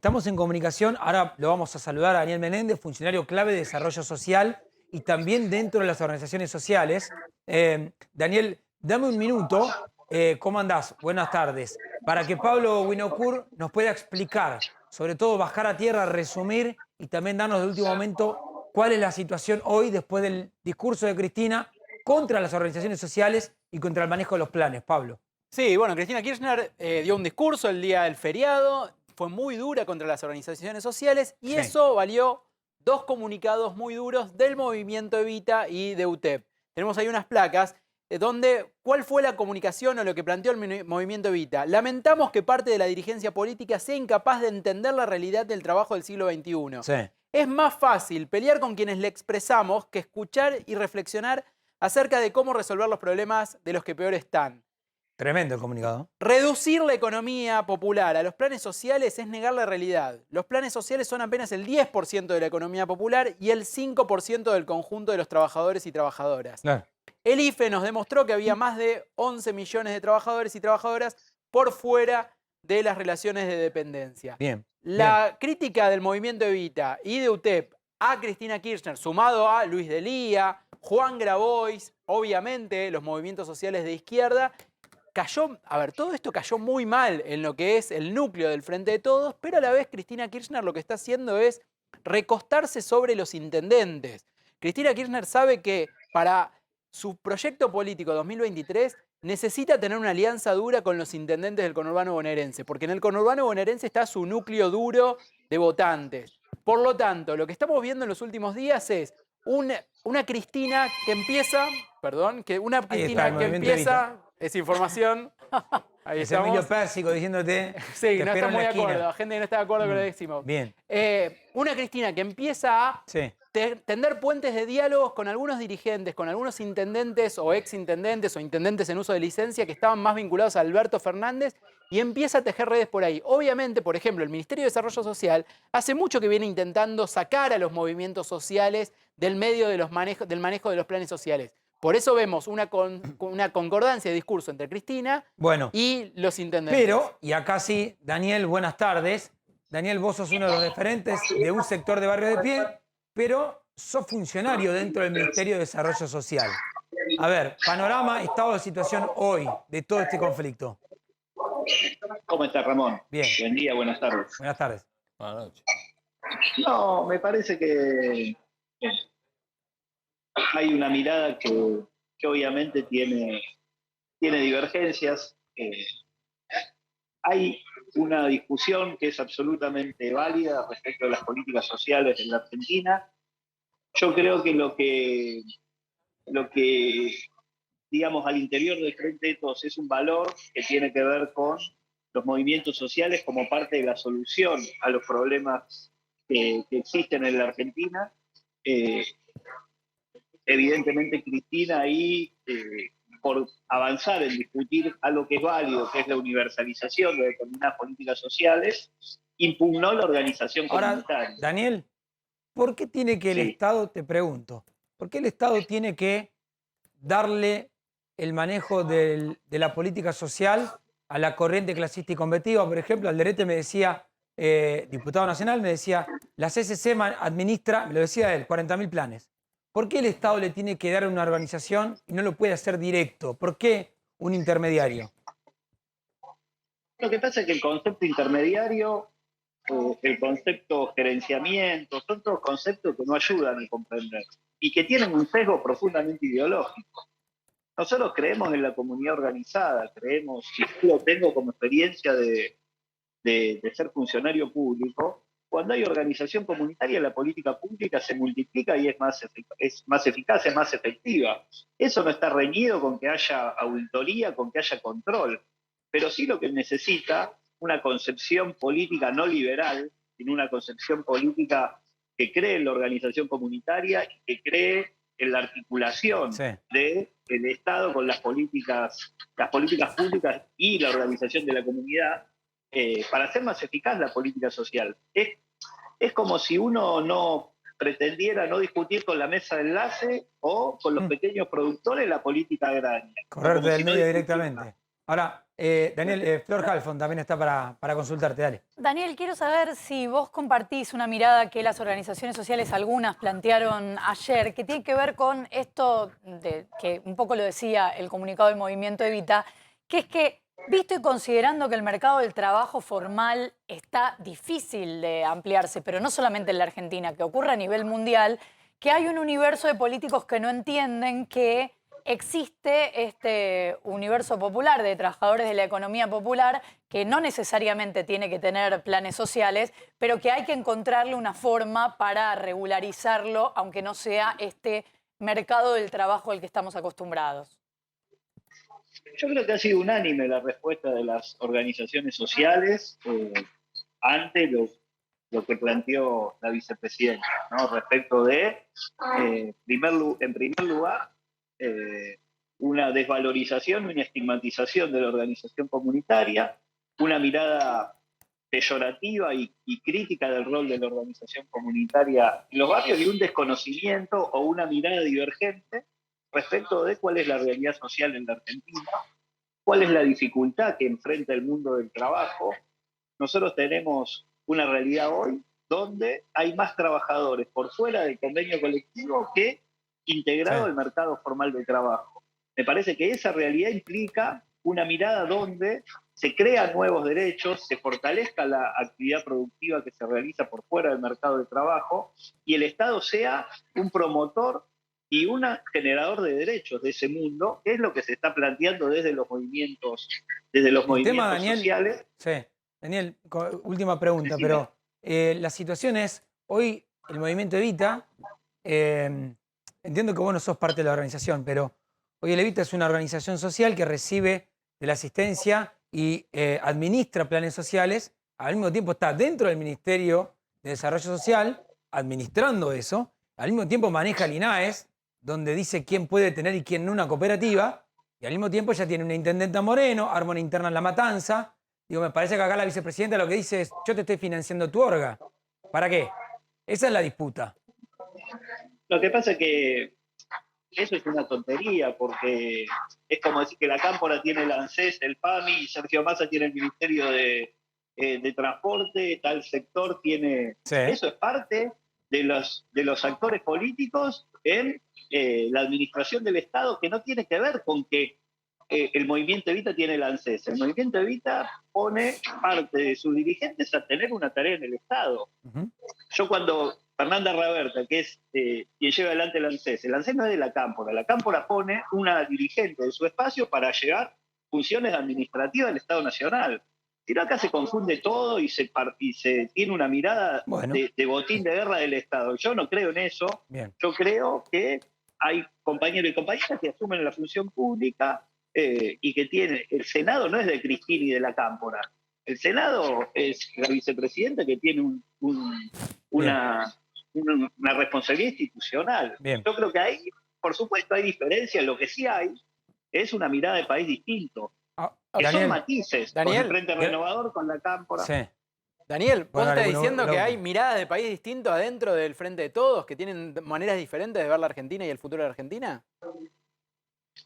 Estamos en comunicación, ahora lo vamos a saludar a Daniel Menéndez, funcionario clave de desarrollo social y también dentro de las organizaciones sociales. Daniel, dame un minuto, ¿cómo andás? Buenas tardes. Para que Pablo Winocourt nos pueda explicar, sobre todo bajar a tierra, resumir y también darnos de último momento cuál es la situación hoy después del discurso de Cristina contra las organizaciones sociales y contra el manejo de los planes. Pablo. Sí, bueno, Cristina Kirchner dio un discurso el día del feriado, fue muy dura contra las organizaciones sociales y Sí. eso valió dos comunicados muy duros del movimiento Evita y de UTEP. Tenemos ahí unas placas donde, ¿cuál fue la comunicación o lo que planteó el movimiento Evita? Lamentamos que parte de la dirigencia política sea incapaz de entender la realidad del trabajo del siglo XXI. Sí. Es más fácil pelear con quienes le expresamos que escuchar y reflexionar acerca de cómo resolver los problemas de los que peor están. Tremendo el comunicado. Reducir la economía popular a los planes sociales es negar la realidad. Los planes sociales son apenas el 10% de la economía popular y el 5% del conjunto de los trabajadores y trabajadoras. Claro. El IFE nos demostró que había más de 11 millones de trabajadores y trabajadoras por fuera de las relaciones de dependencia. Bien. La crítica del movimiento Evita y de UTEP a Cristina Kirchner, sumado a Luis Delía, Juan Grabois, obviamente los movimientos sociales de izquierda, todo esto cayó muy mal en lo que es el núcleo del Frente de Todos, pero a la vez Cristina Kirchner lo que está haciendo es recostarse sobre los intendentes. Cristina Kirchner sabe que para su proyecto político 2023 necesita tener una alianza dura con los intendentes del conurbano bonaerense, porque en el conurbano bonaerense está su núcleo duro de votantes. Por lo tanto, lo que estamos viendo en los últimos días es una Cristina que empieza, una Ahí está el Cristina que movimiento Evita. empieza, es información, ahí Es Emilio estamos. Pérsico diciéndote, Sí, te no espero está en muy la de esquina. acuerdo, gente que no está de acuerdo con lo que decimos. Bien. Una Cristina que empieza a Sí. tender puentes de diálogos con algunos dirigentes, con algunos intendentes o exintendentes o intendentes en uso de licencia que estaban más vinculados a Alberto Fernández y empieza a tejer redes por ahí. Obviamente, por ejemplo, el Ministerio de Desarrollo Social hace mucho que viene intentando sacar a los movimientos sociales del medio de del manejo de los planes sociales. Por eso vemos una concordancia de discurso entre Cristina Bueno, y los intendentes. pero, y acá sí, Daniel, buenas tardes. Daniel, vos sos uno de los referentes de un sector de Barrio de Pie, pero sos funcionario dentro del Ministerio de Desarrollo Social. A ver, panorama, estado de situación hoy de todo este conflicto. ¿Cómo está, Ramón? Bien. Buen día, buenas tardes. Buenas tardes. Buenas noches. No, me parece que hay una mirada que obviamente tiene divergencias. Hay una discusión que es absolutamente válida respecto de las políticas sociales en la Argentina. Yo creo que lo que digamos, al interior del Frente de Todos es un valor que tiene que ver con los movimientos sociales como parte de la solución a los problemas que existen en la Argentina. Evidentemente, Cristina ahí, por avanzar en discutir algo que es válido, que es la universalización de determinadas políticas sociales, impugnó la organización Ahora, comunitaria. Daniel, ¿por qué tiene que el Sí. Estado, te pregunto, por qué el Estado tiene que darle el manejo de la política social a la corriente clasista y combativa? Por ejemplo, Alderete me decía, diputado nacional, me decía, la CCC administra, me lo decía él, 40.000 planes. ¿Por qué el Estado le tiene que dar a una organización y no lo puede hacer directo? ¿Por qué un intermediario? Lo que pasa es que el concepto intermediario, el concepto gerenciamiento, son todos conceptos que no ayudan a comprender y que tienen un sesgo profundamente ideológico. Nosotros creemos en la comunidad organizada, creemos, y yo lo tengo como experiencia de ser funcionario público, cuando hay organización comunitaria, la política pública se multiplica y es más eficaz, es más efectiva. Eso no está reñido con que haya auditoría, con que haya control, pero sí lo que necesita una concepción política no liberal, sino una concepción política que cree en la organización comunitaria y que cree en la articulación Sí. del Estado con las políticas públicas y la organización de la comunidad, para hacer más eficaz la política social. Es como si uno no pretendiera no discutir con la mesa de enlace o con los pequeños productores la política agraria. Correrte Como del si no medio discutiera. directamente. Ahora, Daniel, Flor Halfon también está para consultarte, dale. Daniel, quiero saber si vos compartís una mirada que las organizaciones sociales, algunas plantearon ayer, que tiene que ver con esto, que un poco lo decía el comunicado del Movimiento Evita, que es que, visto y considerando que el mercado del trabajo formal está difícil de ampliarse, pero no solamente en la Argentina, que ocurre a nivel mundial, que hay un universo de políticos que no entienden que existe este universo popular de trabajadores de la economía popular que no necesariamente tiene que tener planes sociales, pero que hay que encontrarle una forma para regularizarlo, aunque no sea este mercado del trabajo al que estamos acostumbrados. Yo creo que ha sido unánime la respuesta de las organizaciones sociales ante lo que planteó la vicepresidenta, ¿no? Respecto de, en primer lugar, una desvalorización, una estigmatización de la organización comunitaria, una mirada peyorativa y crítica del rol de la organización comunitaria en los barrios y un desconocimiento o una mirada divergente respecto de cuál es la realidad social en la Argentina, cuál es la dificultad que enfrenta el mundo del trabajo. Nosotros tenemos una realidad hoy donde hay más trabajadores por fuera del convenio colectivo que integrado al mercado formal del trabajo. Me parece que esa realidad implica una mirada donde se crean nuevos derechos, se fortalezca la actividad productiva que se realiza por fuera del mercado de trabajo y el Estado sea un promotor y un generador de derechos de ese mundo, que es lo que se está planteando desde los movimientos, Daniel, sociales. Sí, Daniel, última pregunta, pero la situación es, hoy el Movimiento Evita, entiendo que vos no sos parte de la organización, pero hoy el Evita es una organización social que recibe de la asistencia y administra planes sociales, al mismo tiempo está dentro del Ministerio de Desarrollo Social, administrando eso, al mismo tiempo maneja el INAES, donde dice quién puede tener y quién no una cooperativa, y al mismo tiempo ya tiene una intendenta Moreno, arma una interna en La Matanza. Digo, me parece que acá la vicepresidenta lo que dice es, yo te estoy financiando tu orga. ¿Para qué? Esa es la disputa. Lo que pasa es que eso es una tontería, porque es como decir que la Cámpora tiene el ANSES, el PAMI, y Sergio Massa tiene el Ministerio de Transporte, tal sector tiene... Sí. Eso es parte de los actores políticos en la administración del Estado, que no tiene que ver con que el Movimiento Evita tiene el ANSES. El Movimiento Evita pone parte de sus dirigentes a tener una tarea en el Estado. Yo cuando Fernanda Raberta, que es quien lleva adelante el ANSES no es de la Cámpora pone una dirigente de su espacio para llevar funciones administrativas del Estado Nacional. Si no, acá se confunde todo y se tiene una mirada de botín de guerra del Estado. Yo no creo en eso. Bien. Yo creo que hay compañeros y compañeras que asumen la función pública y que tiene... El Senado no es de Cristina y de la Cámpora. El Senado es la vicepresidenta que tiene una responsabilidad institucional. Bien. Yo creo que ahí, por supuesto, hay diferencias. Lo que sí hay es una mirada de país distinto. Que Daniel, son matices. Con el Frente Renovador, con la Cámpora. Sí. Daniel, ¿vos Bueno, estás dale, diciendo que no. hay miradas de país distinto adentro del Frente de Todos, que tienen maneras diferentes de ver la Argentina y el futuro de la Argentina?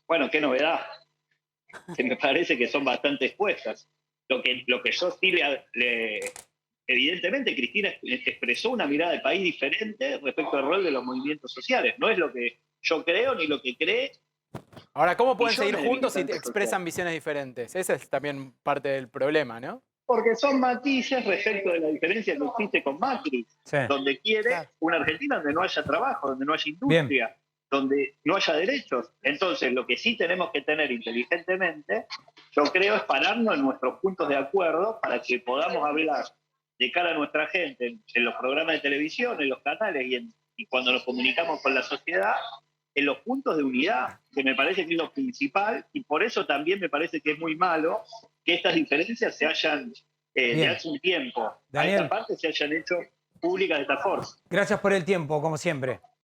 Bueno, qué novedad. Que me parece que son bastante expuestas. Lo que yo sí evidentemente, Cristina expresó una mirada de país diferente respecto al rol de los movimientos sociales. No es lo que yo creo ni lo que cree. Ahora, ¿cómo pueden millones seguir de juntos si militantes expresan sociales. visiones diferentes? Ese es también parte del problema, ¿no? Porque son matices respecto de la diferencia que existe con Macri, Sí. donde quiere una Argentina donde no haya trabajo, donde no haya industria, donde no haya derechos. Entonces, lo que sí tenemos que tener inteligentemente, yo creo, es pararnos en nuestros puntos de acuerdo para que podamos hablar de cara a nuestra gente en los programas de televisión, en los canales y cuando nos comunicamos con la sociedad, en los puntos de unidad, que me parece que es lo principal, y por eso también me parece que es muy malo que estas diferencias se hayan, de hace un tiempo, Daniel, a esta parte se hayan hecho públicas de esta forma. gracias por el tiempo, como siempre.